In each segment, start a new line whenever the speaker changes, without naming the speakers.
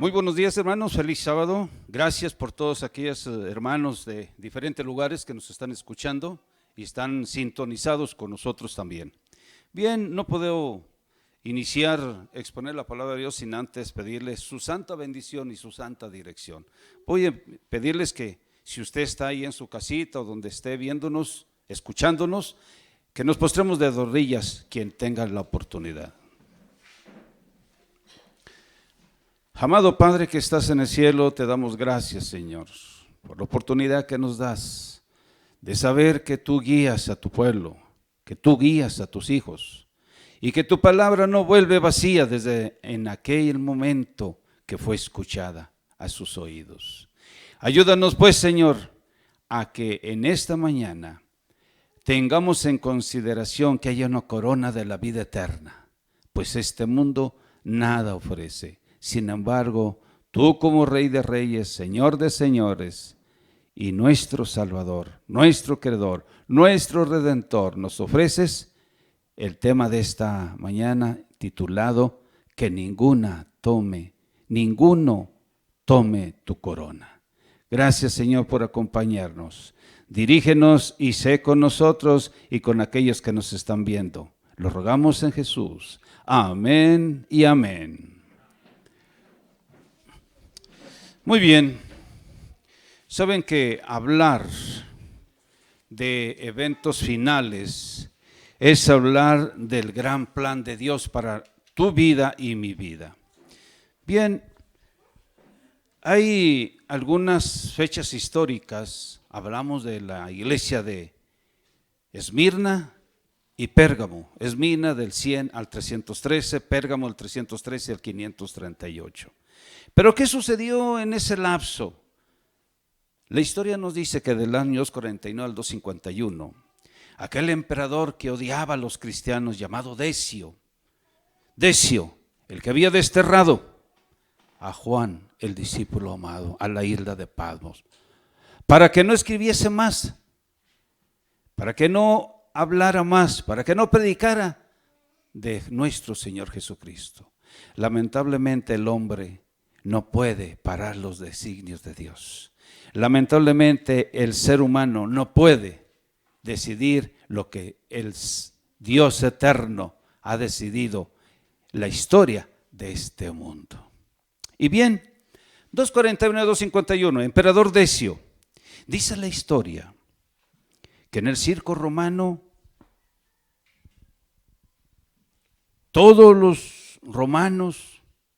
Muy buenos días, hermanos, feliz sábado. Gracias por todos aquellos hermanos de diferentes lugares que nos están escuchando y están sintonizados con nosotros también. Bien, no puedo iniciar, exponer la palabra de Dios sin antes pedirles su santa bendición y su santa dirección. Voy a pedirles que si usted está ahí en su casita o donde esté viéndonos, escuchándonos, que nos postremos de rodillas quien tenga la oportunidad. Amado Padre que estás en el cielo, te damos gracias, Señor, por la oportunidad que nos das de saber que tú guías a tu pueblo, que tú guías a tus hijos y que tu palabra no vuelve vacía desde en aquel momento que fue escuchada a sus oídos. Ayúdanos pues, Señor, a que en esta mañana tengamos en consideración que haya una corona de la vida eterna, pues este mundo nada ofrece. Sin embargo, tú como Rey de Reyes, Señor de Señores y nuestro Salvador, nuestro Creador, nuestro Redentor, nos ofreces el tema de esta mañana titulado que ninguno tome tu corona. Gracias, Señor, por acompañarnos. Dirígenos y sé con nosotros y con aquellos que nos están viendo. Lo rogamos en Jesús. Amén y amén. Muy bien, saben que hablar de eventos finales es hablar del gran plan de Dios para tu vida y mi vida. Bien, hay algunas fechas históricas, hablamos de la iglesia de Esmirna y Pérgamo. Esmirna del 100 al 313, Pérgamo del 313 al 538. Pero ¿qué sucedió en ese lapso? La historia nos dice que del año 249 al 251, aquel emperador que odiaba a los cristianos llamado Decio, el que había desterrado a Juan, el discípulo amado, a la isla de Patmos, para que no escribiese más, para que no hablara más, para que no predicara de nuestro Señor Jesucristo. Lamentablemente el hombre no puede parar los designios de Dios. Lamentablemente el ser humano no puede decidir lo que el Dios eterno ha decidido, la historia de este mundo. Y bien, 241-251, emperador Decio, dice la historia que en el circo romano todos los romanos,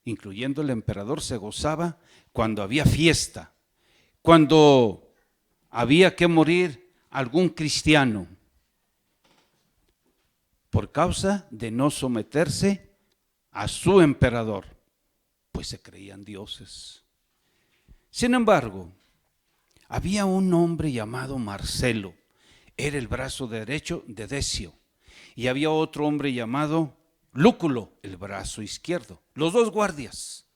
incluyendo el emperador, se gozaba cuando había fiesta, cuando había que morir algún cristiano por causa de no someterse a su emperador, pues se creían dioses. Sin embargo, había un hombre llamado Marcelo, era el brazo derecho de Decio, y había otro hombre llamado Lúculo, el brazo izquierdo, los dos guardias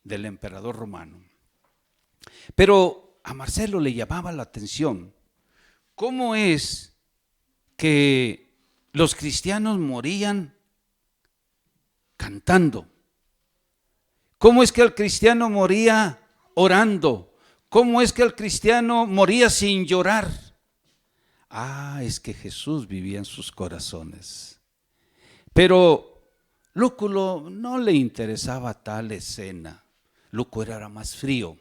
del emperador romano. Pero a Marcelo le llamaba la atención cómo es que los cristianos morían cantando, cómo es que el cristiano moría orando, cómo es que el cristiano moría sin llorar. Es que Jesús vivía en sus corazones. Pero Lúculo no le interesaba tal escena. Lúculo era más frío,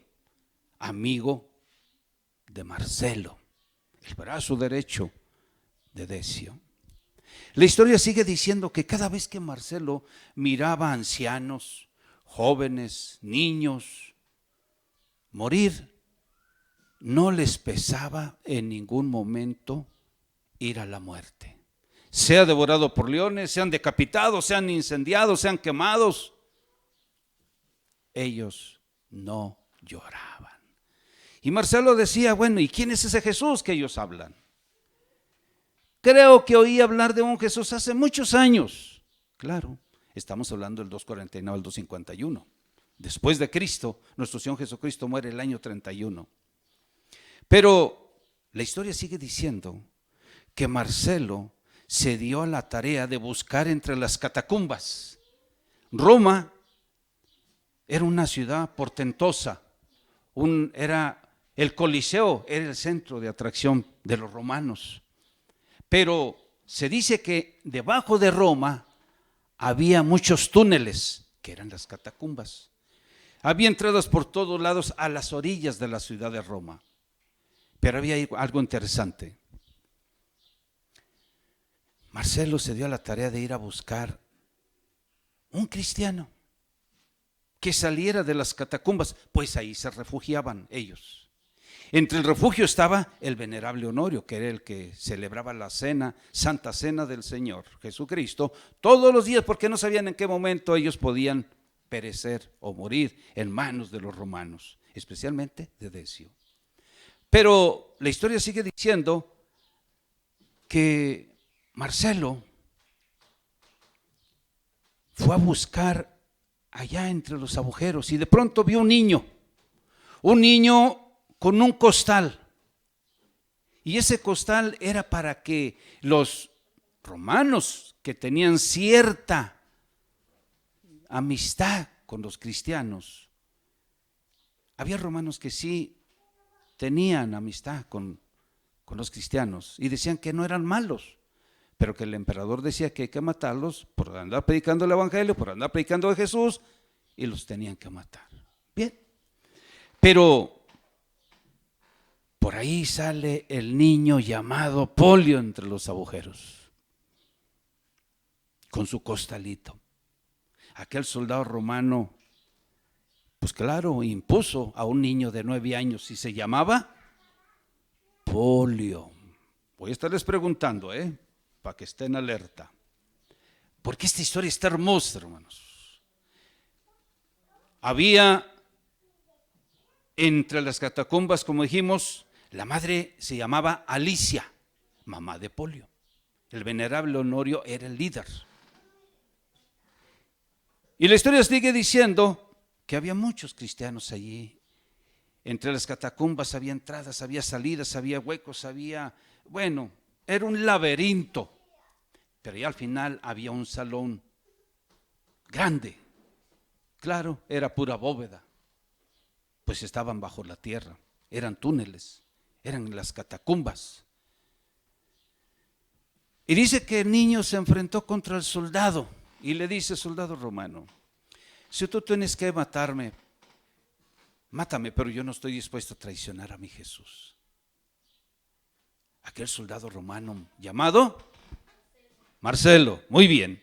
amigo de Marcelo, el brazo derecho de Decio. La historia sigue diciendo que cada vez que Marcelo miraba a ancianos, jóvenes, niños morir, no les pesaba en ningún momento ir a la muerte. Sea devorado por leones, sean decapitados, sean incendiados, sean quemados, ellos no lloraban. Y Marcelo decía, bueno, ¿y quién es ese Jesús que ellos hablan? Creo que oí hablar de un Jesús hace muchos años. Claro, estamos hablando del 249 al 251. Después de Cristo, nuestro Señor Jesucristo muere el año 31. Pero la historia sigue diciendo que Marcelo se dio a la tarea de buscar entre las catacumbas. Roma era una ciudad portentosa, era el Coliseo, era el centro de atracción de los romanos. Pero se dice que debajo de Roma había muchos túneles, que eran las catacumbas. Había entradas por todos lados a las orillas de la ciudad de Roma. Pero había algo interesante. Marcelo se dio a la tarea de ir a buscar un cristiano que saliera de las catacumbas, pues ahí se refugiaban ellos. Entre el refugio estaba el venerable Honorio, que era el que celebraba la cena, Santa Cena del Señor Jesucristo, todos los días, porque no sabían en qué momento ellos podían perecer o morir en manos de los romanos, especialmente de Decio. Pero la historia sigue diciendo que Marcelo fue a buscar allá entre los agujeros y de pronto vio un niño con un costal. Y ese costal era para que los romanos que tenían cierta amistad con los cristianos, había romanos que sí tenían amistad con los cristianos y decían que no eran malos, pero que el emperador decía que hay que matarlos por andar predicando el evangelio, por andar predicando de Jesús, y los tenían que matar. Bien, pero por ahí sale el niño llamado Polio entre los agujeros, con su costalito. Aquel soldado romano, pues claro, impuso a un niño de 9 años y se llamaba Polio. Voy a estarles preguntando, para que estén alerta, porque esta historia está hermosa, hermanos. Había entre las catacumbas, como dijimos, la madre se llamaba Alicia, mamá de Polio. El venerable Honorio era el líder. Y la historia sigue diciendo que había muchos cristianos allí. Entre las catacumbas había entradas, había salidas, había huecos, era un laberinto. Pero ya al final había un salón grande. Claro, era pura bóveda, pues estaban bajo la tierra, eran túneles, eran las catacumbas. Y dice que el niño se enfrentó contra el soldado y le dice: soldado romano, si tú tienes que matarme, mátame, pero yo no estoy dispuesto a traicionar a mi Jesús. Aquel soldado romano llamado Marcelo, muy bien,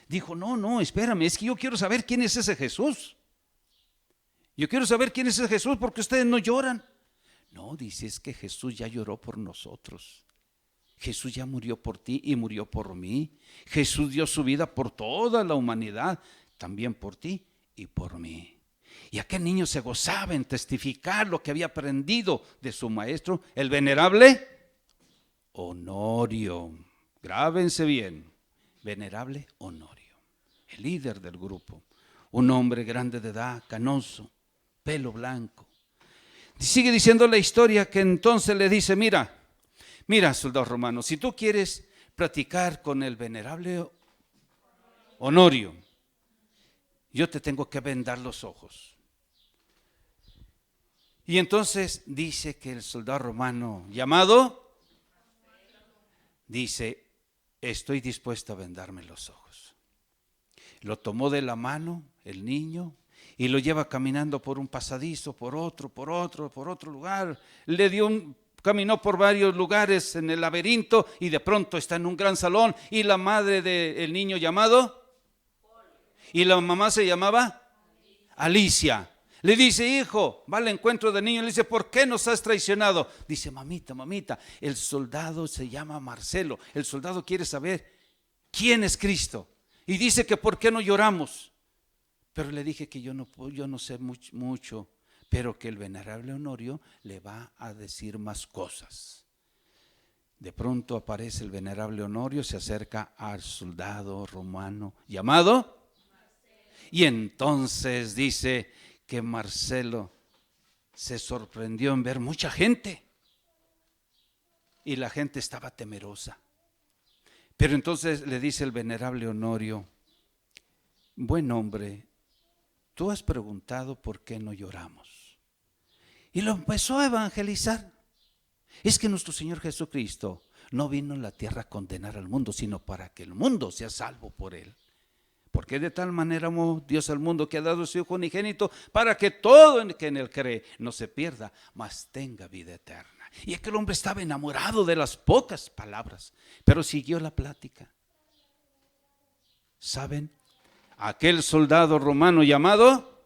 dijo: no, espérame, es que yo quiero saber quién es ese Jesús. Yo quiero saber quién es ese Jesús, porque ustedes no lloran. No, dice, es que Jesús ya lloró por nosotros. Jesús ya murió por ti y murió por mí. Jesús dio su vida por toda la humanidad, también por ti y por mí. Y aquel niño se gozaba en testificar lo que había aprendido de su maestro, el venerable Honorio. Grábense bien, venerable Honorio, el líder del grupo, un hombre grande de edad, canoso, pelo blanco. Sigue diciendo la historia que entonces le dice: mira, soldado romano, si tú quieres platicar con el venerable Honorio, yo te tengo que vendar los ojos. Y entonces dice que el soldado romano llamado dice: estoy dispuesto a vendarme los ojos. Lo tomó de la mano el niño y lo lleva caminando por un pasadizo, por otro lugar. Caminó por varios lugares en el laberinto y de pronto está en un gran salón y la madre del niño llamado y la mamá se llamaba Alicia. Le dice: hijo, va al encuentro del niño. Le dice: ¿por qué nos has traicionado? Dice: mamita, el soldado se llama Marcelo. El soldado quiere saber quién es Cristo. Y dice que ¿por qué no lloramos? Pero le dije que yo no sé mucho, pero que el venerable Honorio le va a decir más cosas. De pronto aparece el venerable Honorio, se acerca al soldado romano llamado Marcelo. Y entonces dice que Marcelo se sorprendió en ver mucha gente y la gente estaba temerosa. Pero entonces le dice el venerable Honorio: buen hombre, tú has preguntado por qué no lloramos. Y lo empezó a evangelizar. Es que nuestro Señor Jesucristo no vino a la tierra a condenar al mundo, sino para que el mundo sea salvo por Él. Porque de tal manera amó Dios al mundo que ha dado a su Hijo unigénito, para que todo el que en Él cree no se pierda, mas tenga vida eterna. Y aquel hombre estaba enamorado de las pocas palabras, pero siguió la plática. ¿Saben? Aquel soldado romano llamado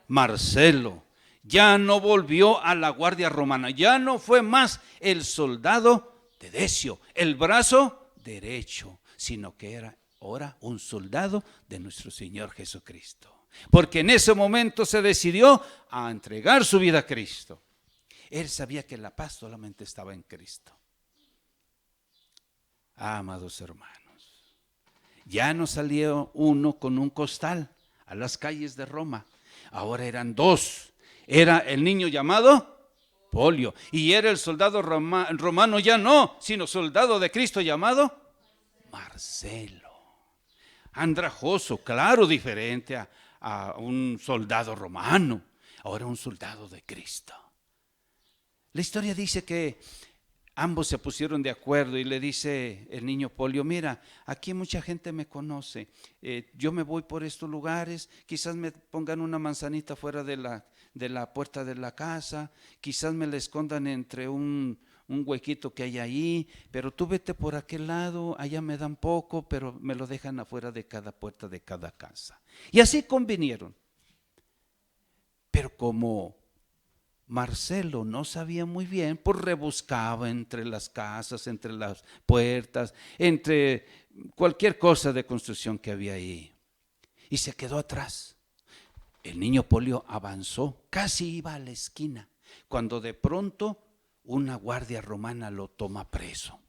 Marcelo ya no volvió a la guardia romana, ya no fue más el soldado de Decio, el brazo derecho, sino que era ahora un soldado de nuestro Señor Jesucristo. Porque en ese momento se decidió a entregar su vida a Cristo. Él sabía que la paz solamente estaba en Cristo. Amados hermanos, ya no salió uno con un costal a las calles de Roma, ahora eran dos. Era el niño llamado Polio y era el soldado romano ya no, sino soldado de Cristo llamado Marcelo. Andrajoso, claro, diferente a un soldado romano, ahora un soldado de Cristo. La historia dice que ambos se pusieron de acuerdo y le dice el niño Polio: mira, aquí mucha gente me conoce, yo me voy por estos lugares, quizás me pongan una manzanita fuera de la puerta de la casa, quizás me la escondan entre un huequito que hay ahí, pero tú vete por aquel lado, allá me dan poco, pero me lo dejan afuera de cada puerta de cada casa. Y así convinieron. Pero como Marcelo no sabía muy bien, pues rebuscaba entre las casas, entre las puertas, entre cualquier cosa de construcción que había ahí. Y se quedó atrás. El niño Polio avanzó, casi iba a la esquina, cuando de pronto una guardia romana lo toma preso.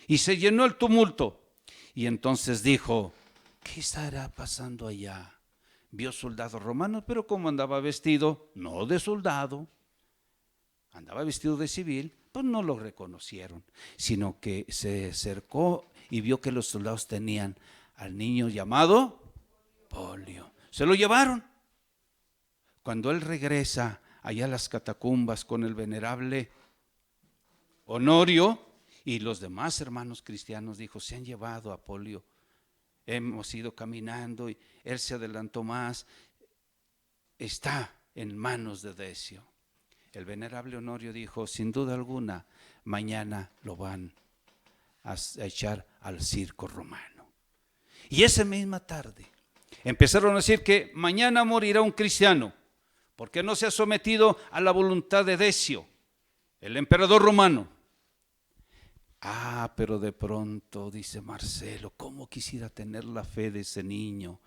Y se llenó el tumulto. Y entonces dijo: ¿qué estará pasando allá? Vio soldados romanos, pero como andaba vestido, no de soldado, andaba vestido de civil, pues no lo reconocieron, sino que se acercó y vio que los soldados tenían al niño llamado Polio. Se lo llevaron. Cuando él regresa allá a las catacumbas con el venerable Honorio y los demás hermanos cristianos, dijo: se han llevado a Polio. Hemos ido caminando y él se adelantó más, está en manos de Decio. El venerable Honorio dijo: sin duda alguna, mañana lo van a echar al circo romano. Y esa misma tarde empezaron a decir que mañana morirá un cristiano, porque no se ha sometido a la voluntad de Decio, el emperador romano. Pero de pronto dice Marcelo: ¿cómo quisiera tener la fe de ese niño?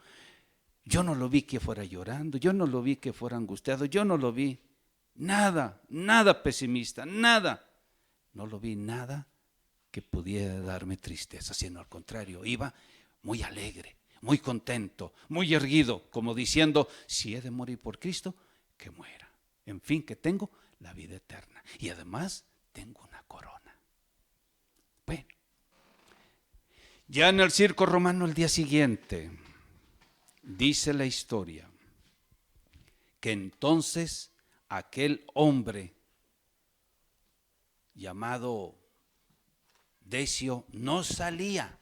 Yo no lo vi que fuera llorando, yo no lo vi que fuera angustiado, yo no lo vi nada pesimista, nada. No lo vi nada que pudiera darme tristeza, sino al contrario, iba muy alegre, muy contento, muy erguido, como diciendo: si he de morir por Cristo, que muera. En fin, que tengo la vida eterna y además tengo una corona. Bueno, ya en el circo romano el día siguiente, dice la historia, que entonces aquel hombre llamado Decio no salía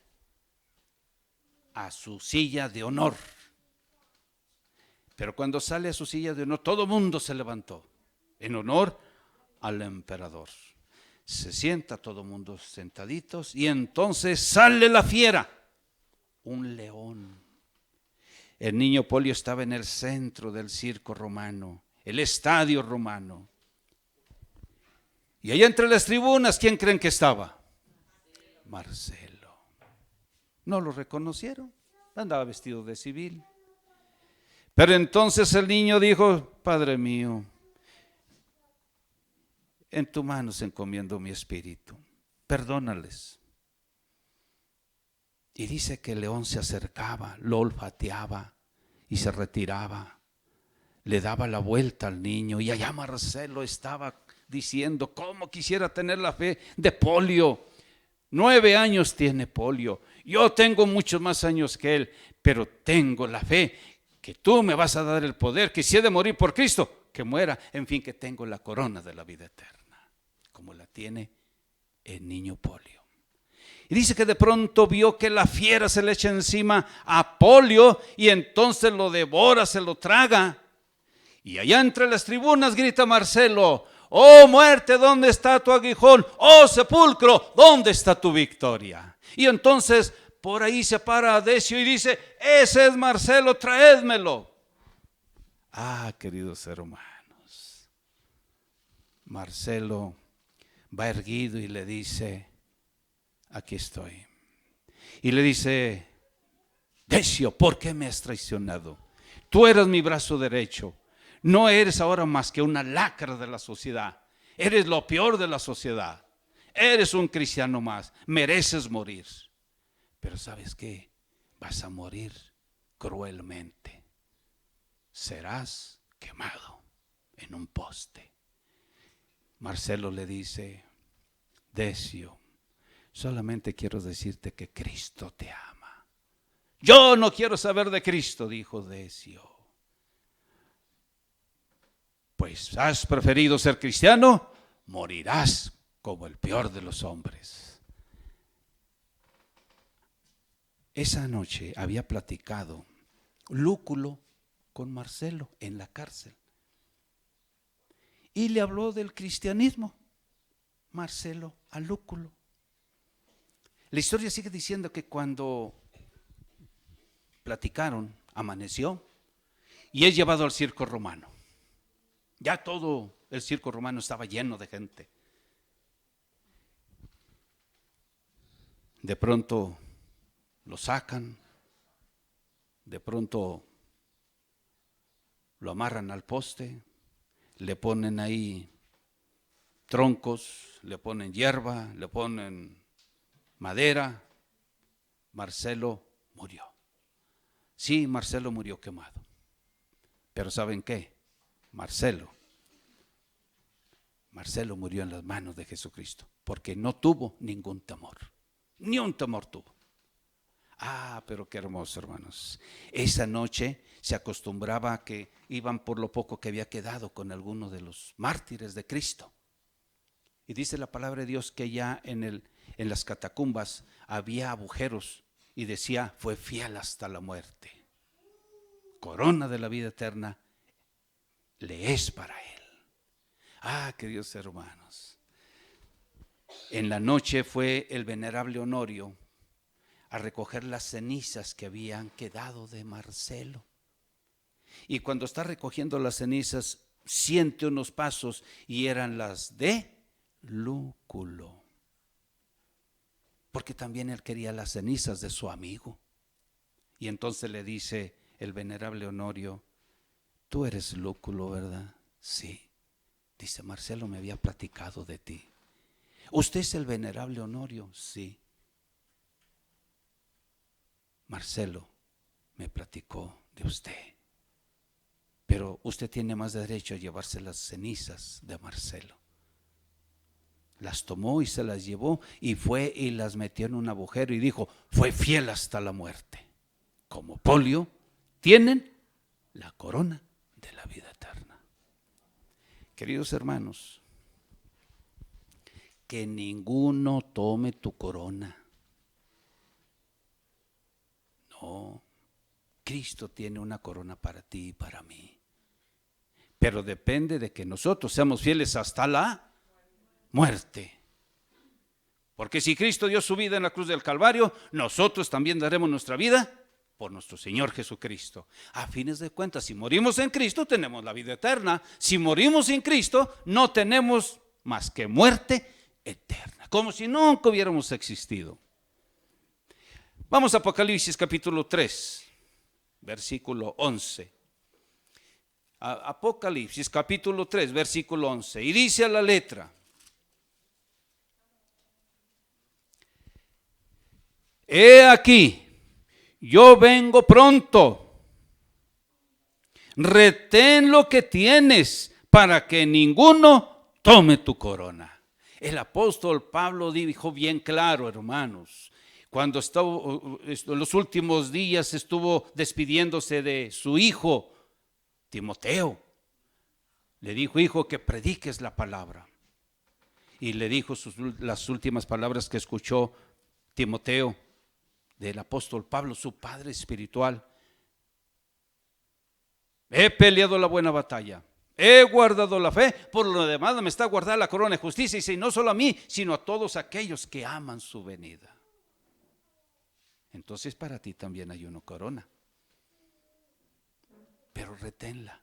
a su silla de honor. Pero cuando sale a su silla de honor, todo el mundo se levantó en honor al emperador. Se sienta todo el mundo sentaditos y entonces sale la fiera, un león. El niño Polio estaba en el centro del circo romano, el estadio romano. Y allá entre las tribunas, ¿quién creen que estaba? Marcelo. No lo reconocieron, andaba vestido de civil. Pero entonces el niño dijo: Padre mío, en tus manos encomiendo mi espíritu, perdónales. Y dice que el león se acercaba, lo olfateaba y se retiraba, le daba la vuelta al niño. Y allá Marcelo estaba diciendo: ¿cómo quisiera tener la fe de Polio? 9 años tiene Polio, yo tengo muchos más años que él, pero tengo la fe que tú me vas a dar el poder, que si he de morir por Cristo, que muera, en fin, que tengo la corona de la vida eterna, como la tiene el niño Polio. Y dice que de pronto vio que la fiera se le echa encima a Polio y entonces lo devora, se lo traga. Y allá entre las tribunas grita Marcelo: oh muerte, ¿dónde está tu aguijón? Oh sepulcro, ¿dónde está tu victoria? Y entonces por ahí se para Decio y dice: ese es Marcelo, traédmelo. Ah, queridos hermanos, Marcelo va erguido y le dice: aquí estoy. Y le dice: Decio, ¿por qué me has traicionado? Tú eras mi brazo derecho. No eres ahora más que una lacra de la sociedad. Eres lo peor de la sociedad. Eres un cristiano más. Mereces morir. Pero ¿sabes qué? Vas a morir cruelmente. Serás quemado en un poste. Marcelo le dice: Decio, solamente quiero decirte que Cristo te ama. Yo no quiero saber de Cristo, dijo Decio. Pues has preferido ser cristiano, morirás como el peor de los hombres. Esa noche había platicado Lúculo con Marcelo en la cárcel y le habló del cristianismo, Marcelo a Lúculo. La historia sigue diciendo que cuando platicaron, amaneció y es llevado al circo romano. Ya todo el circo romano estaba lleno de gente. De pronto lo sacan, de pronto lo amarran al poste, le ponen ahí troncos, le ponen hierba, le ponen madera. Marcelo murió. Sí, Marcelo murió quemado. Pero ¿saben qué? Marcelo murió en las manos de Jesucristo, porque no tuvo ningún temor, ni un temor tuvo. Ah, pero qué hermoso, hermanos. Esa noche se acostumbraba a que iban por lo poco que había quedado con alguno de los mártires de Cristo. Y dice la palabra de Dios que ya en las catacumbas había agujeros y decía: fue fiel hasta la muerte. Corona de la vida eterna le es para él. Ah, queridos hermanos, en la noche fue el venerable Honorio a recoger las cenizas que habían quedado de Marcelo. Y cuando está recogiendo las cenizas, siente unos pasos y eran las de Lúculo, porque también él quería las cenizas de su amigo. Y entonces le dice el venerable Honorio: tú eres Lúculo, ¿verdad? Sí. Dice: Marcelo me había platicado de ti. ¿Usted es el venerable Honorio? Sí. Marcelo me platicó de usted, pero usted tiene más derecho a llevarse las cenizas de Marcelo. Las tomó y se las llevó y fue y las metió en un agujero y dijo: fue fiel hasta la muerte. Como Polio, tienen la corona de la vida eterna. Queridos hermanos, que ninguno tome tu corona. No, Cristo tiene una corona para ti y para mí. Pero depende de que nosotros seamos fieles hasta la muerte. Porque si Cristo dio su vida en la cruz del Calvario, nosotros también daremos nuestra vida por nuestro Señor Jesucristo. A fines de cuentas, si morimos en Cristo, tenemos la vida eterna. Si morimos sin Cristo, no tenemos más que muerte eterna, como si nunca hubiéramos existido. Vamos a Apocalipsis capítulo 3, versículo 11. Apocalipsis capítulo 3, versículo 11. Y dice a la letra: he aquí, yo vengo pronto. Retén lo que tienes para que ninguno tome tu corona. El apóstol Pablo dijo bien claro, hermanos, Cuando estuvo en los últimos días estuvo despidiéndose de su hijo Timoteo. Le dijo: hijo, que prediques la palabra. Y le dijo las últimas palabras que escuchó Timoteo del apóstol Pablo, su padre espiritual: he peleado la buena batalla, he guardado la fe, por lo demás me está guardada la corona de justicia. Y no solo a mí, sino a todos aquellos que aman su venida. Entonces para ti también hay una corona, pero reténla.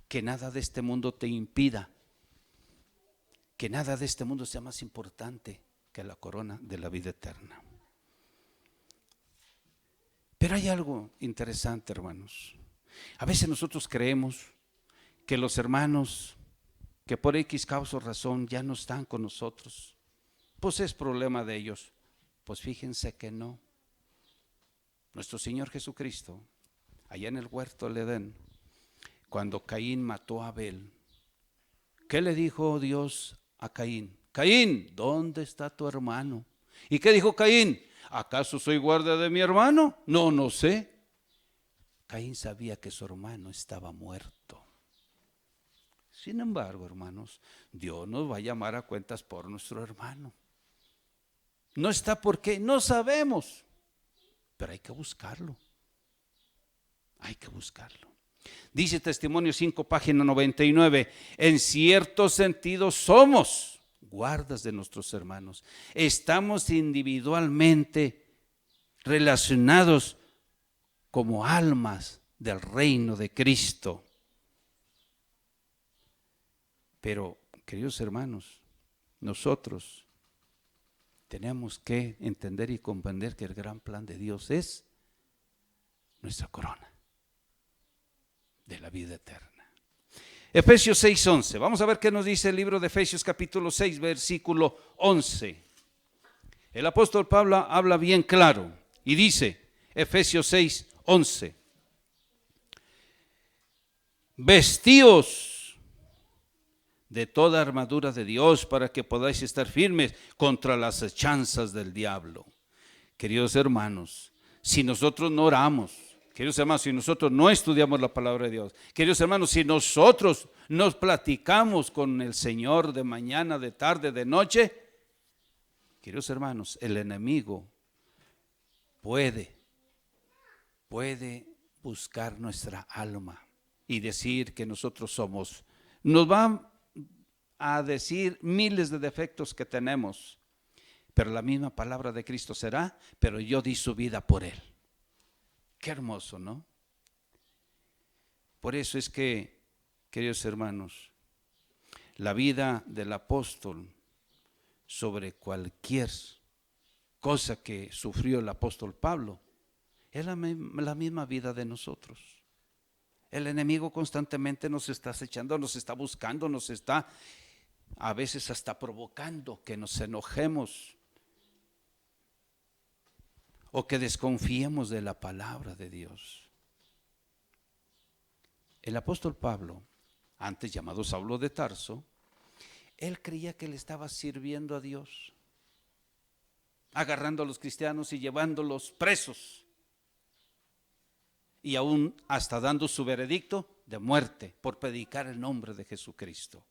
Que nada de este mundo te impida, que nada de este mundo sea más importante que la corona de la vida eterna. Pero hay algo interesante, hermanos. A veces nosotros creemos que los hermanos que por X causa o razón ya no están con nosotros, pues es problema de ellos. Pues fíjense que no. Nuestro Señor Jesucristo, allá en el huerto del Edén, cuando Caín mató a Abel, ¿qué le dijo Dios a Caín? Caín, ¿dónde está tu hermano? ¿Y qué dijo Caín? ¿Acaso soy guardia de mi hermano? No, no sé. Caín sabía que su hermano estaba muerto. Sin embargo, hermanos, Dios nos va a llamar a cuentas por nuestro hermano. No está por qué, no sabemos, pero hay que buscarlo. Hay que buscarlo. Dice Testimonio 5, página 99, en cierto sentido somos guardas de nuestros hermanos. Estamos individualmente relacionados como almas del reino de Cristo. Pero, queridos hermanos, nosotros tenemos que entender y comprender que el gran plan de Dios es nuestra corona de la vida eterna. Efesios 6:11. Vamos a ver qué nos dice el libro de Efesios capítulo 6, versículo 11. El apóstol Pablo habla bien claro y dice, Efesios 6:11, vestíos de toda armadura de Dios para que podáis estar firmes contra las acechanzas del diablo. Queridos hermanos, si nosotros no oramos, queridos hermanos, si nosotros no estudiamos la palabra de Dios, queridos hermanos, si nosotros nos platicamos con el Señor de mañana, de tarde, de noche, queridos hermanos, el enemigo puede buscar nuestra alma y decir que nosotros somos, nos va a decir miles de defectos que tenemos, pero la misma palabra de Cristo será, pero yo di su vida por él. Qué hermoso, ¿no? Por eso es que, queridos hermanos, la vida del apóstol sobre cualquier cosa que sufrió el apóstol Pablo es la misma vida de nosotros. El enemigo constantemente nos está acechando, nos está buscando, nos está a veces hasta provocando que nos enojemos o que desconfiemos de la palabra de Dios. El apóstol Pablo, antes llamado Saulo de Tarso, él creía que le estaba sirviendo a Dios, agarrando a los cristianos y llevándolos presos, y aún hasta dando su veredicto de muerte por predicar el nombre de Jesucristo.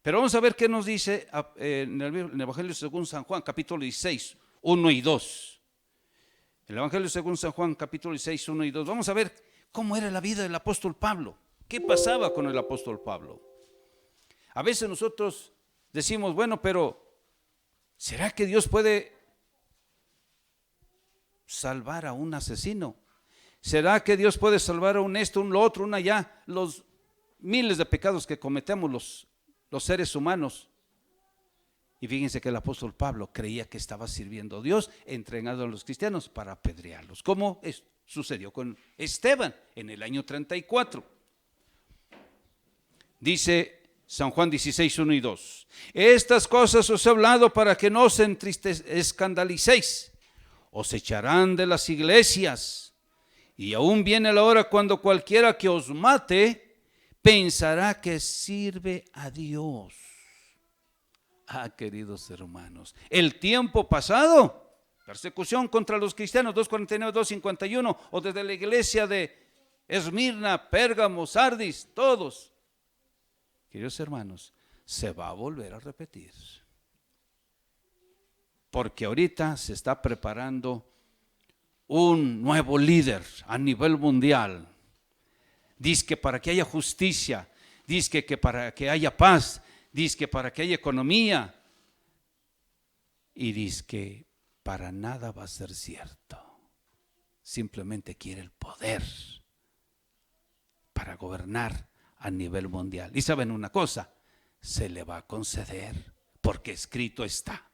Pero vamos a ver qué nos dice en el Evangelio según San Juan, capítulo 16, 1 y 2. El Evangelio según San Juan, capítulo 16, 1 y 2. Vamos a ver cómo era la vida del apóstol Pablo. ¿Qué pasaba con el apóstol Pablo? A veces nosotros decimos, bueno, pero ¿será que Dios puede salvar a un asesino? ¿Será que Dios puede salvar a un esto, un lo otro, un allá? Los miles de pecados que cometemos los seres humanos. Y fíjense que el apóstol Pablo creía que estaba sirviendo a Dios, entregando a los cristianos para apedrearlos, como sucedió con Esteban en el año 34. Dice San Juan 16, 1 y 2. Estas cosas os he hablado para que no os escandalicéis. Os echarán de las iglesias. Y aún viene la hora cuando cualquiera que os mate pensará que sirve a Dios. Ah, queridos hermanos, el tiempo pasado Persecución contra los cristianos, 2:49, 2:51, o desde la iglesia de Esmirna, Pérgamo, Sardis, todos. Queridos hermanos, se va a volver a repetir. Porque ahorita se está preparando un nuevo líder a nivel mundial. Dice que para que haya justicia, dice que para que haya paz, dice que para que haya economía, y dice que para nada va a ser cierto. Simplemente quiere el poder para gobernar a nivel mundial. Y saben una cosa, se le va a conceder porque escrito está.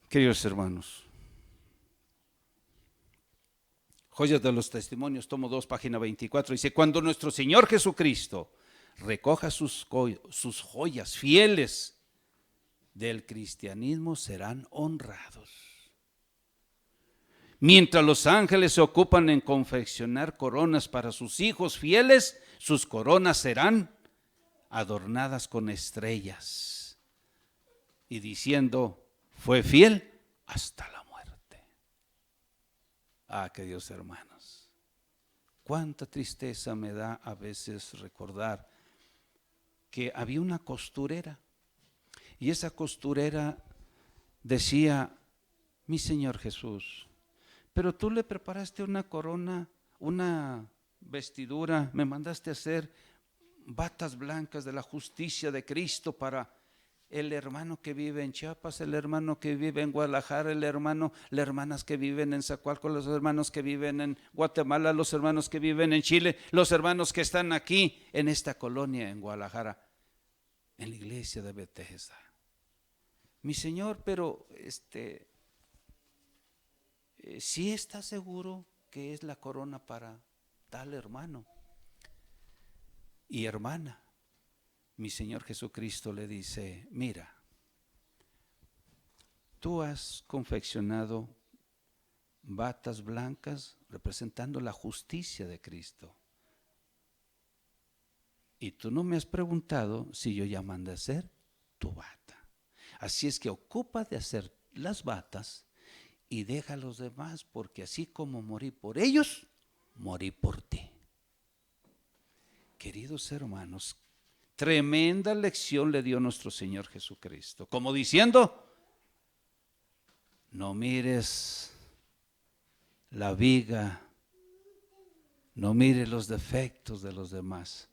Queridos hermanos, Joyas de los Testimonios, tomo 2, página 24, dice: cuando nuestro Señor Jesucristo recoja sus joyas fieles del cristianismo, serán honrados. Mientras los ángeles se ocupan en confeccionar coronas para sus hijos fieles, sus coronas serán adornadas con estrellas. Y diciendo: fue fiel hasta la muerte. Ah, queridos hermanos, cuánta tristeza me da a veces recordar que había una costurera, y esa costurera decía: mi Señor Jesús, pero tú le preparaste una corona, una vestidura, me mandaste a hacer batas blancas de la justicia de Cristo para el hermano que vive en Chiapas, el hermano que vive en Guadalajara, las hermanas que viven en Zacualco, los hermanos que viven en Guatemala, los hermanos que viven en Chile, los hermanos que están aquí en esta colonia en Guadalajara, en la iglesia de Bethesda. Mi Señor, pero ¿sí está seguro que es la corona para tal hermano y hermana? Mi Señor Jesucristo le dice: mira, tú has confeccionado batas blancas representando la justicia de Cristo, y tú no me has preguntado si yo ya mandé a hacer tu bata. Así es que ocupa de hacer las batas y deja a los demás, porque así como morí por ellos, morí por ti. Queridos hermanos, tremenda lección le dio nuestro Señor Jesucristo, como diciendo: no mires la viga, no mires los defectos de los demás,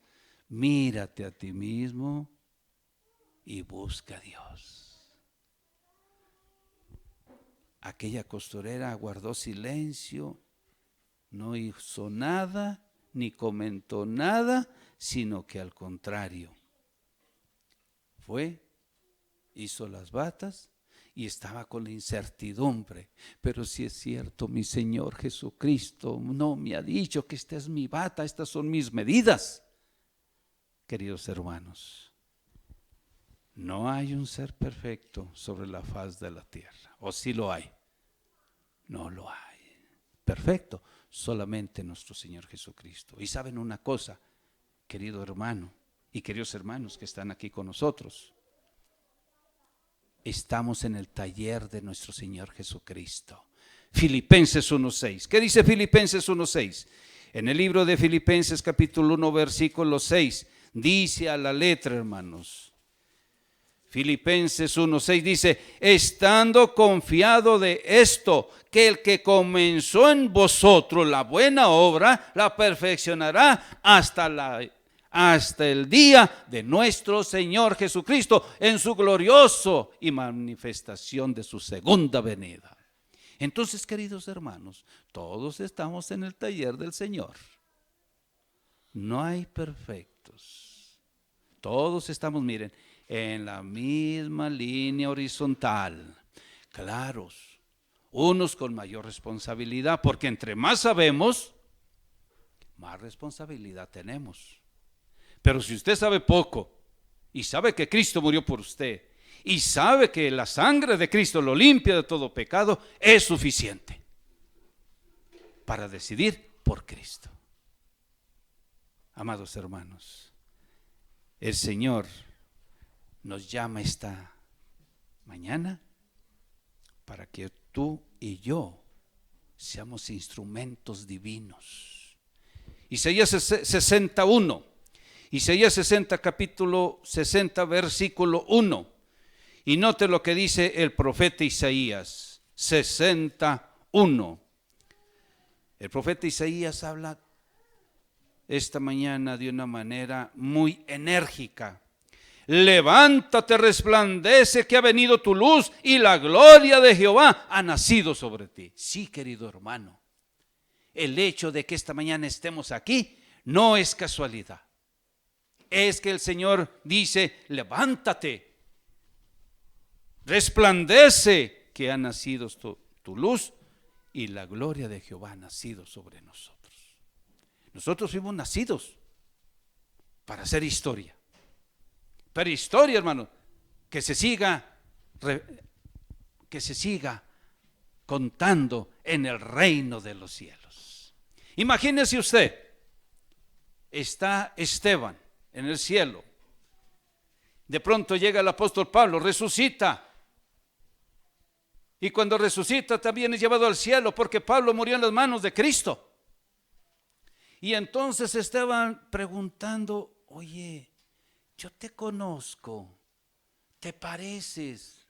mírate a ti mismo y busca a Dios. Aquella costurera guardó silencio, no hizo nada, ni comentó nada, sino que al contrario, hizo las batas y estaba con la incertidumbre. Pero si es cierto, mi Señor Jesucristo no me ha dicho que esta es mi bata, estas son mis medidas. Queridos hermanos, no hay un ser perfecto sobre la faz de la tierra. ¿O sí lo hay? No lo hay. Perfecto, solamente nuestro Señor Jesucristo. Y saben una cosa, querido hermano y queridos hermanos que están aquí con nosotros, estamos en el taller de nuestro Señor Jesucristo. Filipenses 1:6. ¿Qué dice Filipenses 1:6? En el libro de Filipenses capítulo 1 versículo 6 dice a la letra, hermanos, Filipenses 1:6 dice: estando confiado de esto, que el que comenzó en vosotros la buena obra, la perfeccionará hasta el día de nuestro Señor Jesucristo, en su glorioso y manifestación de su segunda venida. Entonces, queridos hermanos, todos estamos en el taller del Señor. No hay perfectos. Todos estamos, miren, en la misma línea horizontal, claros, unos con mayor responsabilidad, porque entre más sabemos, más responsabilidad tenemos. Pero si usted sabe poco y sabe que Cristo murió por usted y sabe que la sangre de Cristo lo limpia de todo pecado, es suficiente para decidir por Cristo. Amados hermanos, el Señor nos llama esta mañana para que tú y yo seamos instrumentos divinos. Isaías 61, Isaías 60, capítulo 60, versículo 1. Y note lo que dice el profeta Isaías 61. El profeta Isaías habla esta mañana de una manera muy enérgica. Levántate, resplandece, que ha venido tu luz y la gloria de Jehová ha nacido sobre ti. Sí, querido hermano, el hecho de que esta mañana estemos aquí no es casualidad. Es que el Señor dice, levántate, resplandece, que ha nacido tu luz y la gloria de Jehová ha nacido sobre nosotros. Nosotros fuimos nacidos para hacer historia. Pero historia, hermano, que se siga contando en el reino de los cielos. Imagínese usted, está Esteban en el cielo. De pronto llega el apóstol Pablo, resucita. Y cuando resucita también es llevado al cielo, porque Pablo murió en las manos de Cristo. Y entonces estaban preguntando, oye, yo te conozco, te pareces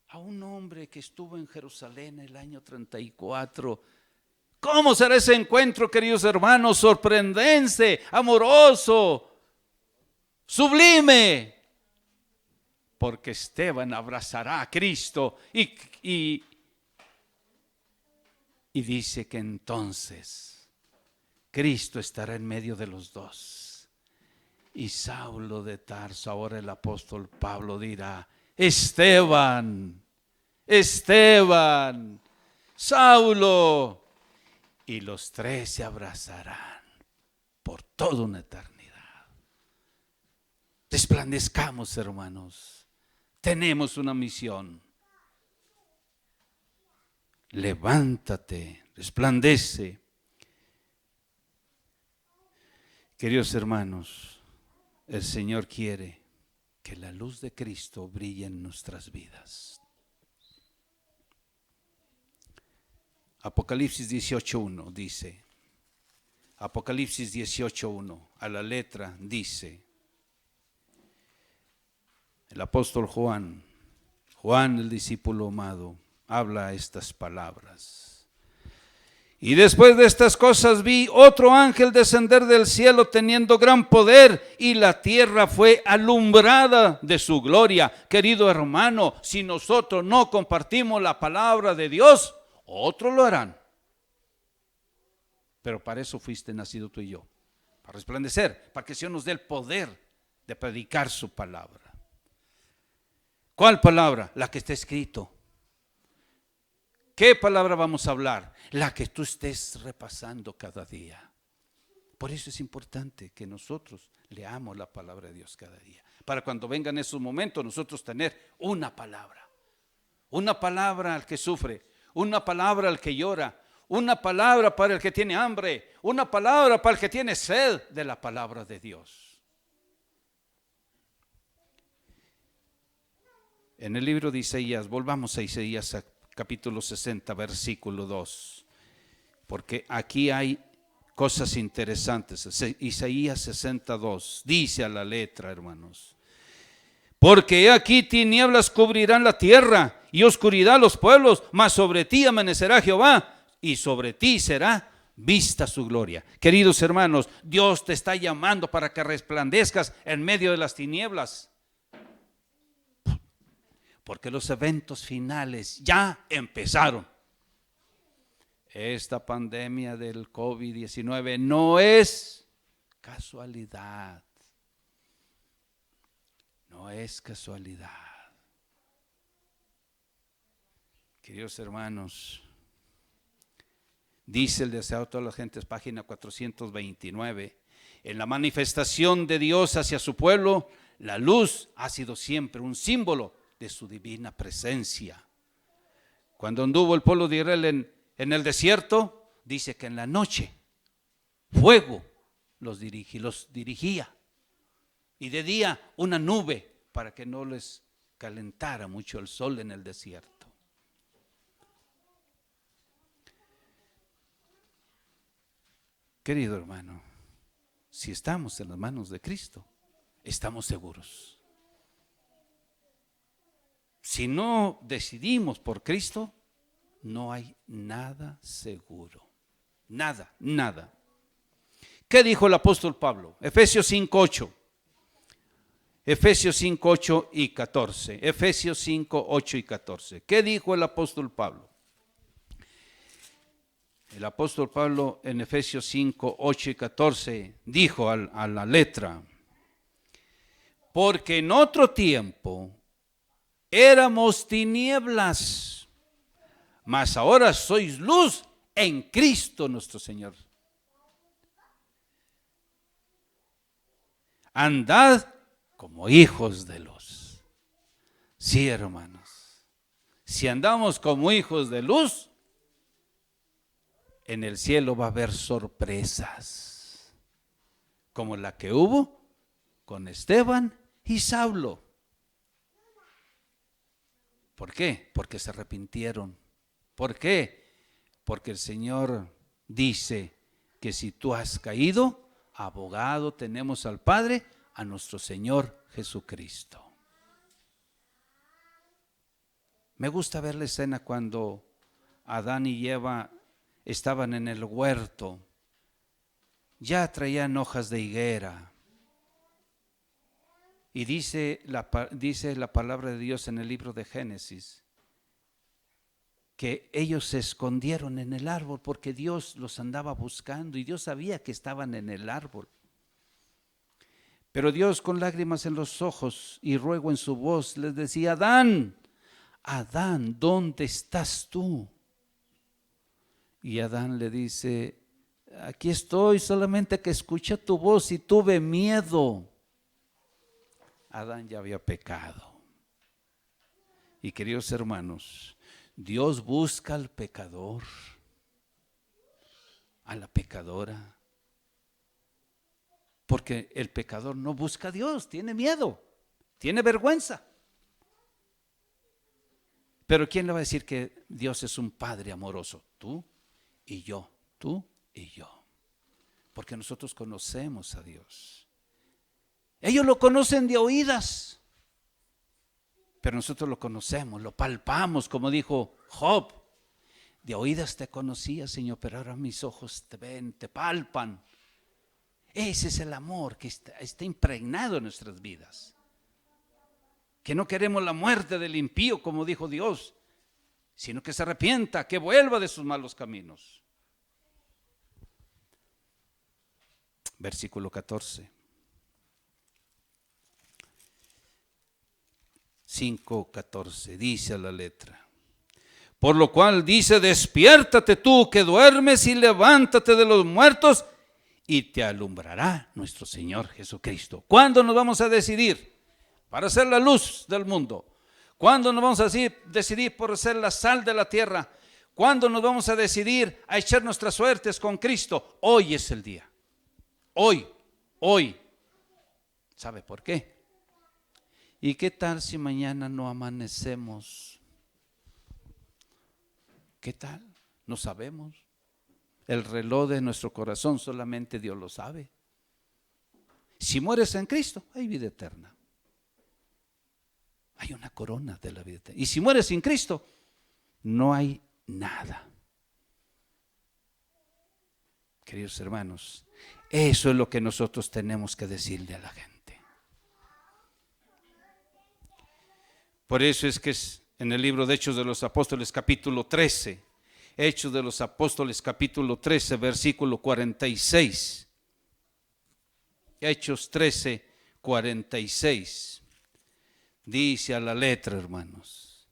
a un hombre que estuvo en Jerusalén el año 34. ¿Cómo será ese encuentro, queridos hermanos? Sorprendente, amoroso, sublime. Porque Esteban abrazará a Cristo y dice que entonces Cristo estará en medio de los dos. Y Saulo de Tarso, ahora el apóstol Pablo dirá, Esteban, Esteban, Saulo. Y los tres se abrazarán por toda una eternidad. Resplandezcamos, hermanos. Tenemos una misión. Levántate, resplandece. Queridos hermanos, el Señor quiere que la luz de Cristo brille en nuestras vidas. Apocalipsis 18:1 dice, Apocalipsis 18:1, a la letra dice, el apóstol Juan el discípulo amado, habla estas palabras. Y después de estas cosas vi otro ángel descender del cielo teniendo gran poder, y la tierra fue alumbrada de su gloria. Querido hermano, si nosotros no compartimos la palabra de Dios, otros lo harán. Pero para eso fuiste nacido tú y yo, para resplandecer, para que el Señor nos dé el poder de predicar su palabra. ¿Cuál palabra? La que está escrito. ¿Qué palabra vamos a hablar? La que tú estés repasando cada día. Por eso es importante que nosotros leamos la palabra de Dios cada día. Para cuando vengan esos momentos nosotros tener una palabra. Una palabra al que sufre, una palabra al que llora, una palabra para el que tiene hambre, una palabra para el que tiene sed de la palabra de Dios. En el libro de Isaías, volvamos a Isaías capítulo 60, versículo 2, porque aquí hay cosas interesantes. Isaías 62, dice a la letra, hermanos, porque aquí tinieblas cubrirán la tierra y oscuridad los pueblos, mas sobre ti amanecerá Jehová y sobre ti será vista su gloria. Queridos hermanos, Dios te está llamando para que resplandezcas en medio de las tinieblas. Porque los eventos finales ya empezaron. Esta pandemia del COVID-19 no es casualidad. No es casualidad. Queridos hermanos, dice el Deseo de todas las gentes, página 429, en la manifestación de Dios hacia su pueblo, la luz ha sido siempre un símbolo de su divina presencia. Cuando anduvo el pueblo de Israel en el desierto, dice que en la noche fuego los dirigía, y de día una nube para que no les calentara mucho el sol en el desierto. Querido hermano, si estamos en las manos de Cristo, estamos seguros. Si no decidimos por Cristo, no hay nada seguro. Nada, nada. ¿Qué dijo el apóstol Pablo? Efesios 5:8. Efesios 5:8 y 14. Efesios 5:8 y 14. ¿Qué dijo el apóstol Pablo? El apóstol Pablo en Efesios 5:8 y 14 dijo a la letra: porque en otro tiempo éramos tinieblas, mas ahora sois luz en Cristo nuestro Señor. Andad como hijos de luz. Sí, hermanos, si andamos como hijos de luz, en el cielo va a haber sorpresas, como la que hubo con Esteban y Saulo. ¿Por qué? Porque se arrepintieron. ¿Por qué? Porque el Señor dice que si tú has caído, abogado tenemos al Padre, a nuestro Señor Jesucristo. Me gusta ver la escena cuando Adán y Eva estaban en el huerto. Ya traían hojas de higuera. Y dice la palabra de Dios en el libro de Génesis que ellos se escondieron en el árbol porque Dios los andaba buscando y Dios sabía que estaban en el árbol. Pero Dios, con lágrimas en los ojos y ruego en su voz, les decía: Adán, Adán, ¿dónde estás tú? Y Adán le dice: aquí estoy, solamente que escuché tu voz y tuve miedo. Adán ya había pecado. Y queridos hermanos, Dios busca al pecador, a la pecadora, porque el pecador no busca a Dios, tiene miedo, tiene vergüenza. Pero ¿quién le va a decir que Dios es un Padre amoroso? Tú y yo, tú y yo. Porque nosotros conocemos a Dios. Ellos lo conocen de oídas, pero nosotros lo conocemos, lo palpamos, como dijo Job. De oídas te conocía, Señor, pero ahora mis ojos te ven, te palpan. Ese es el amor que está impregnado en nuestras vidas. Que no queremos la muerte del impío, como dijo Dios, sino que se arrepienta, que vuelva de sus malos caminos. Versículo 14. 5:14, dice a la letra: por lo cual dice, despiértate tú que duermes y levántate de los muertos y te alumbrará nuestro Señor Jesucristo. ¿Cuándo nos vamos a decidir para ser la luz del mundo? ¿Cuándo nos vamos a decidir por ser la sal de la tierra? ¿Cuándo nos vamos a decidir a echar nuestras suertes con Cristo? Hoy es el día. Hoy. ¿Sabe por qué? ¿Y qué tal si mañana no amanecemos? ¿Qué tal? No sabemos. El reloj de nuestro corazón solamente Dios lo sabe. Si mueres en Cristo, hay vida eterna. Hay una corona de la vida eterna. Y si mueres sin Cristo, no hay nada. Queridos hermanos, eso es lo que nosotros tenemos que decirle a la gente. Por eso es que en el libro de Hechos de los Apóstoles capítulo 13, Hechos de los Apóstoles capítulo 13, versículo 46. Hechos 13, 46. Dice a la letra, hermanos: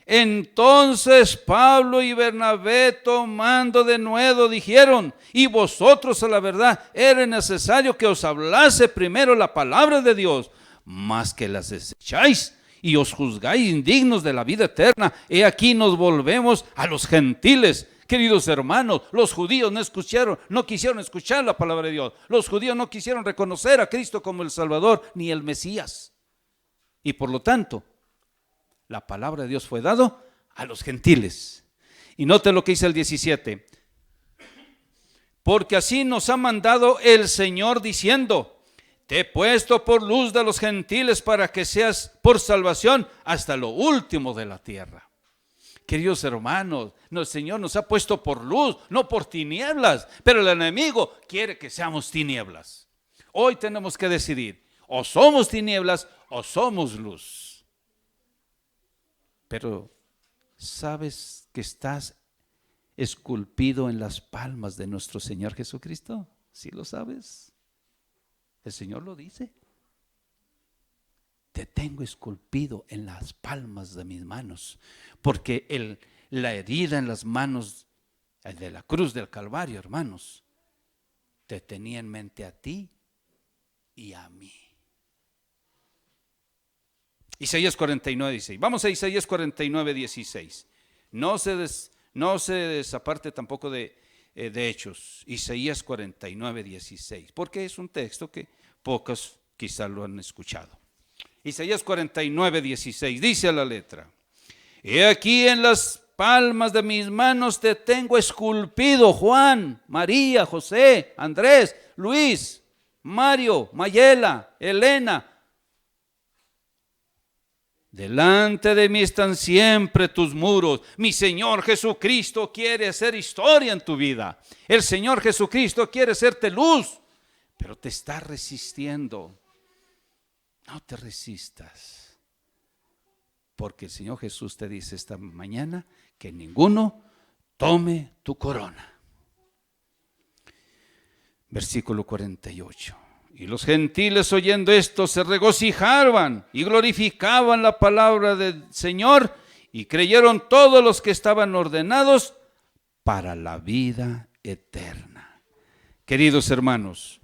entonces Pablo y Bernabé, tomando de nuevo, dijeron: y vosotros a la verdad era necesario que os hablase primero la palabra de Dios, más que las desecháis y os juzgáis indignos de la vida eterna. He aquí nos volvemos a los gentiles. Queridos hermanos, los judíos no quisieron escuchar la palabra de Dios. Los judíos no quisieron reconocer a Cristo como el Salvador ni el Mesías. Y por lo tanto, la palabra de Dios fue dada a los gentiles. Y note lo que dice el 17. Porque así nos ha mandado el Señor diciendo: te he puesto por luz de los gentiles para que seas por salvación hasta lo último de la tierra. Queridos hermanos, el Señor nos ha puesto por luz, no por tinieblas, pero el enemigo quiere que seamos tinieblas. Hoy tenemos que decidir: o somos tinieblas o somos luz. Pero ¿sabes que estás esculpido en las palmas de nuestro Señor Jesucristo? ¿Sí lo sabes? El Señor lo dice: te tengo esculpido en las palmas de mis manos. Porque la herida en las manos de la cruz del Calvario, hermanos, te tenía en mente a ti y a mí. Isaías 49:16. Vamos a Isaías 49:16. No se desaparte tampoco de Hechos. Isaías 49:16. Porque es un texto que pocos quizás lo han escuchado. Isaías 49:16 dice a la letra: he aquí en las palmas de mis manos te tengo esculpido, Juan, María, José, Andrés, Luis, Mario, Mayela, Elena. Delante de mí están siempre tus muros. Mi Señor Jesucristo quiere hacer historia en tu vida. El Señor Jesucristo quiere hacerte luz, pero te está resistiendo. No te resistas, porque el Señor Jesús te dice esta mañana que ninguno tome tu corona. Versículo 48. Y los gentiles, oyendo esto, se regocijaban y glorificaban la palabra del Señor, y creyeron todos los que estaban ordenados para la vida eterna. Queridos hermanos,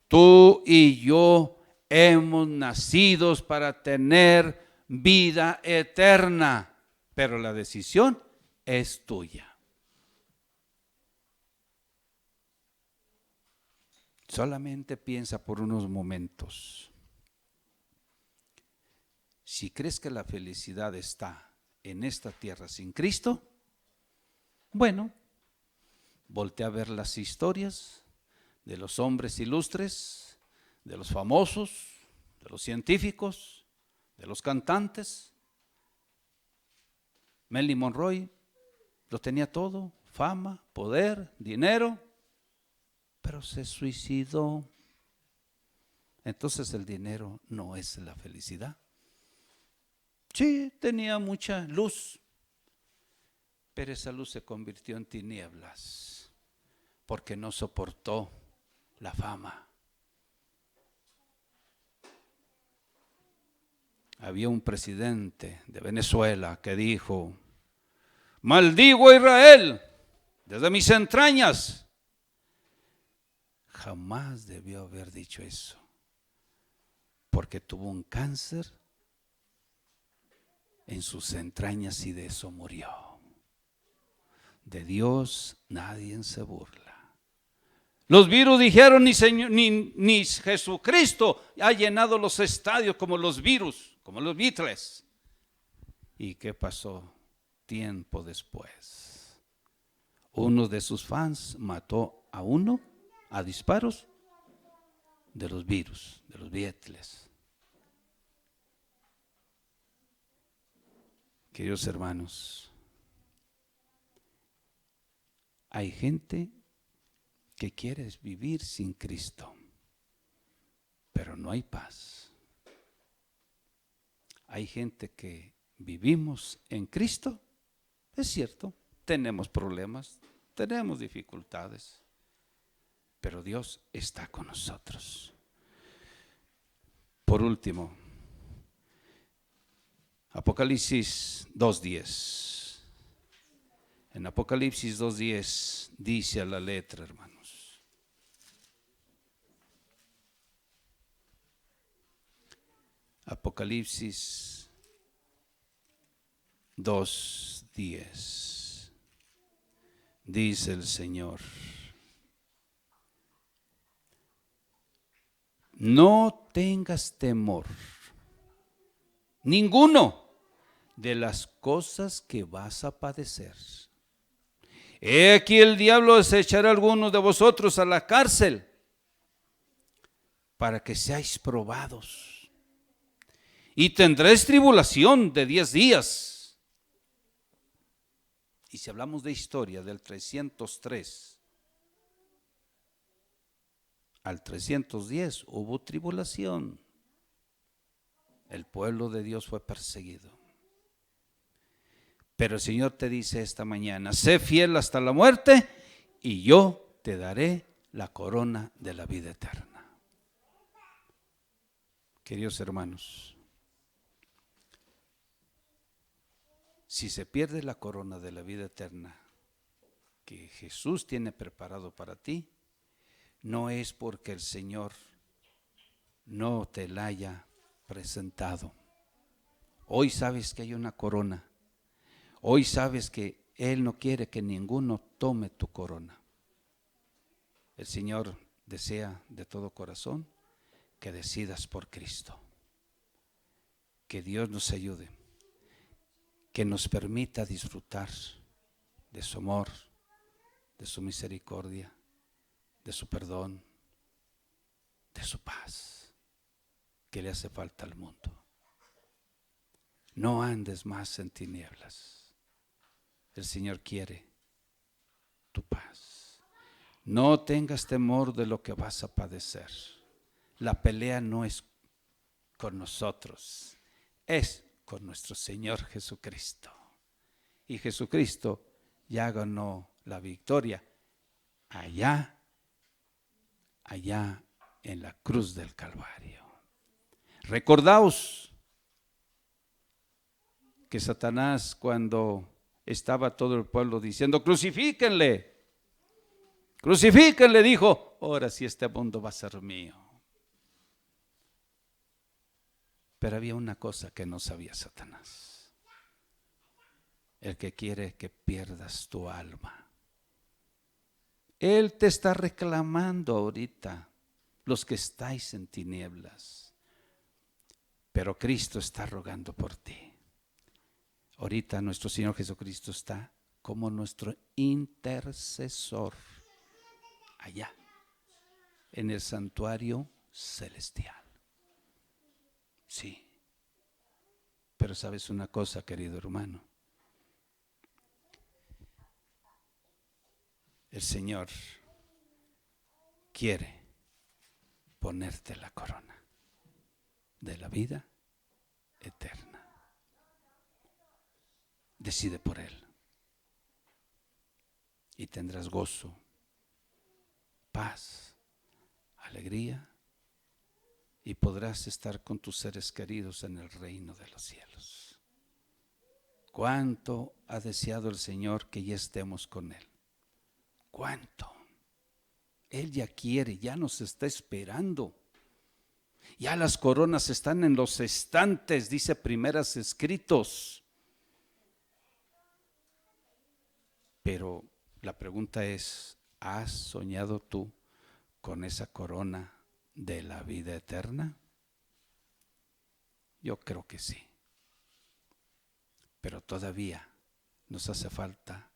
tú y yo hemos nacido para tener vida eterna, pero la decisión es tuya. Solamente piensa por unos momentos. Si crees que la felicidad está en esta tierra sin Cristo, bueno, voltea a ver las historias de los hombres ilustres, de los famosos, de los científicos, de los cantantes. Marilyn Monroe lo tenía todo: fama, poder, dinero, pero se suicidó. Entonces el dinero no es la felicidad. Sí, tenía mucha luz, pero esa luz se convirtió en tinieblas porque no soportó la fama. Había un presidente de Venezuela que dijo: maldigo a Israel desde mis entrañas. Jamás debió haber dicho eso, porque tuvo un cáncer en sus entrañas y de eso murió. De Dios nadie se burla. Los virus dijeron: ni Jesucristo ha llenado los estadios como los virus, como los Beatles. ¿Y qué pasó tiempo después? Uno de sus fans mató a uno a disparos de los virus, de los Beatles. Queridos hermanos, hay gente que quiere vivir sin Cristo, pero no hay paz. Hay gente que vivimos en Cristo, es cierto, tenemos problemas, tenemos dificultades, pero Dios está con nosotros. Por último, Apocalipsis 2:10. En Apocalipsis 2:10 dice a la letra, hermanos: Apocalipsis 2:10. Dice el Señor: no tengas temor ninguno de las cosas que vas a padecer. He aquí el diablo echará a algunos de vosotros a la cárcel para que seáis probados. Y tendréis tribulación de 10 días. Y si hablamos de historia del 303 al 310 hubo tribulación. El pueblo de Dios fue perseguido. Pero el Señor te dice esta mañana: sé fiel hasta la muerte y yo te daré la corona de la vida eterna. Queridos hermanos, si se pierde la corona de la vida eterna que Jesús tiene preparado para ti, no es porque el Señor no te la haya presentado. Hoy sabes que hay una corona. Hoy sabes que Él no quiere que ninguno tome tu corona. El Señor desea de todo corazón que decidas por Cristo. Que Dios nos ayude, que nos permita disfrutar de su amor, de su misericordia, de su perdón, de su paz, que le hace falta al mundo. No andes más en tinieblas. El Señor quiere tu paz. No tengas temor de lo que vas a padecer. La pelea no es con nosotros, es con nuestro Señor Jesucristo. Y Jesucristo ya ganó la victoria allá en la cruz del Calvario. Recordaos que Satanás, cuando estaba todo el pueblo diciendo: crucifíquenle, crucifíquenle, dijo: ahora sí este mundo va a ser mío. Pero había una cosa que no sabía Satanás: el que quiere que pierdas tu alma. Él te está reclamando ahorita, los que estáis en tinieblas, pero Cristo está rogando por ti. Ahorita nuestro Señor Jesucristo está como nuestro intercesor allá en el santuario celestial. Sí, pero sabes una cosa, querido hermano, el Señor quiere ponerte la corona de la vida eterna. Decide por Él y tendrás gozo, paz, alegría, y podrás estar con tus seres queridos en el reino de los cielos. ¿Cuánto ha deseado el Señor que ya estemos con Él? ¿Cuánto? Él ya quiere, ya nos está esperando. Ya las coronas están en los estantes, dice Primeras Escritos. Pero la pregunta es: ¿has soñado tú con esa corona de la vida eterna? Yo creo que sí. Pero todavía nos hace falta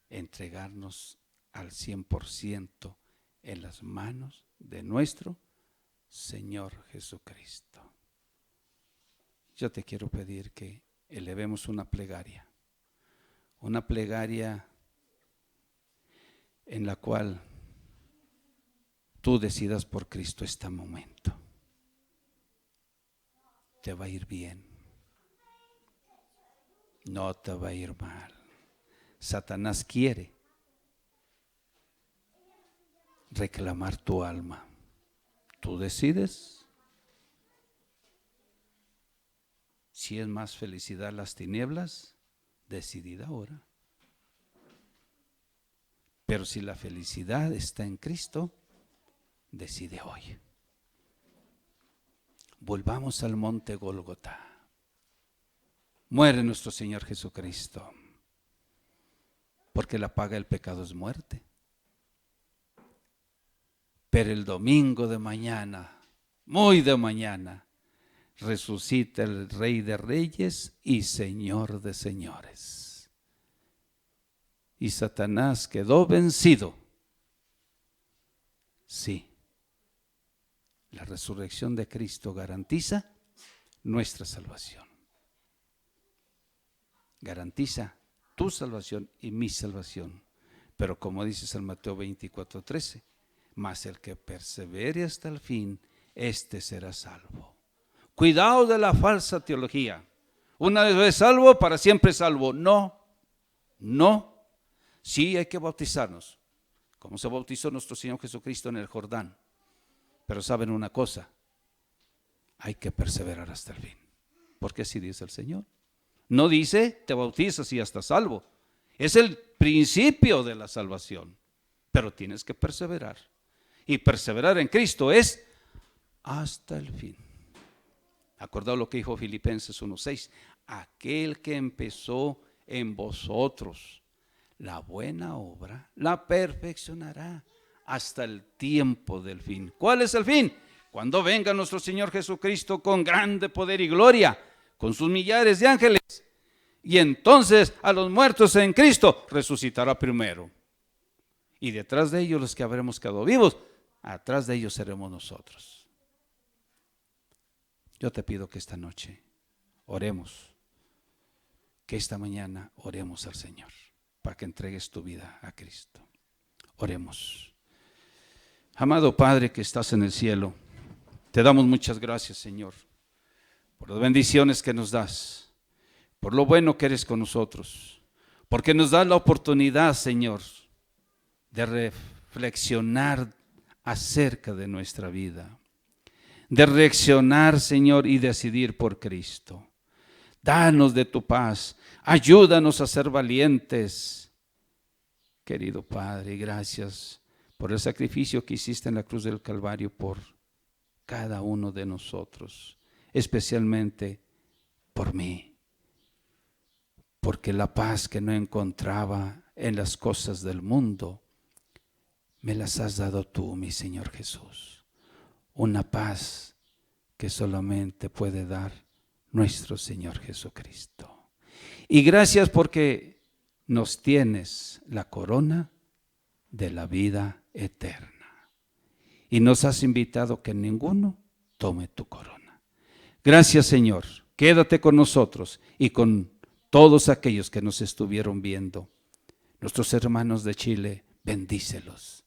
entregarnos al 100% en las manos de nuestro Señor Jesucristo. Yo te quiero pedir que elevemos una plegaria en la cual tú decidas por Cristo este momento. Te va a ir bien, no te va a ir mal. Satanás quiere reclamar tu alma. Tú decides si es más felicidad las tinieblas. Decidid ahora. Pero si la felicidad está en Cristo, decide hoy. Volvamos al monte Gólgota. Muere nuestro Señor Jesucristo, porque la paga del pecado es muerte. Pero el domingo de mañana, muy de mañana, resucita el Rey de Reyes y Señor de Señores. y Satanás quedó vencido. Sí, la resurrección de Cristo garantiza nuestra salvación. Garantiza tu salvación y mi salvación. Pero como dice San Mateo 24:13, mas el que persevere hasta el fin, este será salvo. Cuidado de la falsa teología. Una vez salvo, para siempre salvo. No. Sí hay que bautizarnos, como se bautizó nuestro Señor Jesucristo en el Jordán. Pero saben una cosa, hay que perseverar hasta el fin. Porque así dice el Señor. No dice, te bautizas y ya estás salvo. Es el principio de la salvación. Pero tienes que perseverar. Y perseverar en Cristo es hasta el fin. Acordado lo que dijo Filipenses 1:6. Aquel que empezó en vosotros la buena obra, la perfeccionará hasta el tiempo del fin. ¿Cuál es el fin? Cuando venga nuestro Señor Jesucristo con grande poder y gloria, con sus millares de ángeles. Y entonces a los muertos en Cristo resucitará primero. Y detrás de ellos los que habremos quedado vivos, atrás de ellos seremos nosotros. Yo te pido que esta noche oremos, que esta mañana oremos al Señor para que entregues tu vida a Cristo. Oremos. Amado Padre que estás en el cielo, te damos muchas gracias, Señor, por las bendiciones que nos das, por lo bueno que eres con nosotros, porque nos das la oportunidad, Señor, de reflexionar acerca de nuestra vida, de reaccionar, Señor, y decidir por Cristo. Danos de tu paz, ayúdanos a ser valientes. Querido Padre, gracias por el sacrificio que hiciste en la cruz del Calvario por cada uno de nosotros, especialmente por mí, porque la paz que no encontraba en las cosas del mundo, me las has dado tú, mi Señor Jesús. Una paz que solamente puede dar nuestro Señor Jesucristo. Y gracias porque nos tienes la corona de la vida eterna. Y nos has invitado que ninguno tome tu corona. Gracias, Señor. Quédate con nosotros y con todos aquellos que nos estuvieron viendo. Nuestros hermanos de Chile, bendícelos.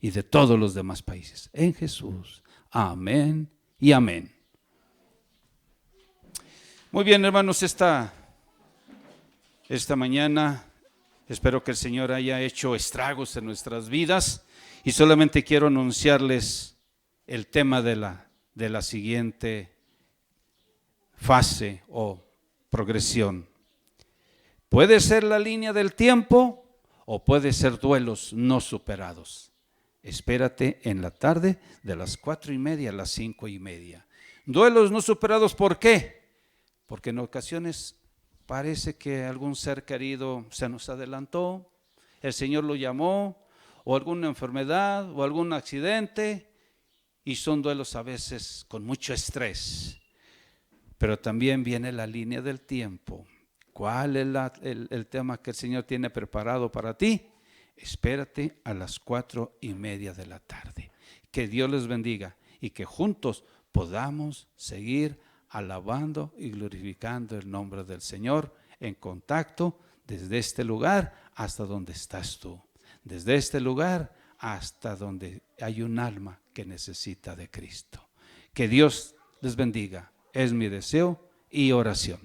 Y de todos los demás países. En Jesús. Amén y amén. Muy bien, hermanos, esta mañana espero que el Señor haya hecho estragos en nuestras vidas y solamente quiero anunciarles el tema de la siguiente fase o progresión. Puede ser la línea del tiempo o puede ser duelos no superados. Espérate en la tarde de las 4:30 a las 5:30. Duelos no superados, ¿por qué? Porque en ocasiones parece que algún ser querido se nos adelantó, el Señor lo llamó, o alguna enfermedad, o algún accidente, y son duelos a veces con mucho estrés. Pero también viene la línea del tiempo. ¿Cuál es el tema que el Señor tiene preparado para ti? Espérate a las 4:30 de la tarde. Que Dios les bendiga y que juntos podamos seguir alabando y glorificando el nombre del Señor en contacto desde este lugar hasta donde estás tú. Desde este lugar hasta donde hay un alma que necesita de Cristo. Que Dios les bendiga. Es mi deseo y oración.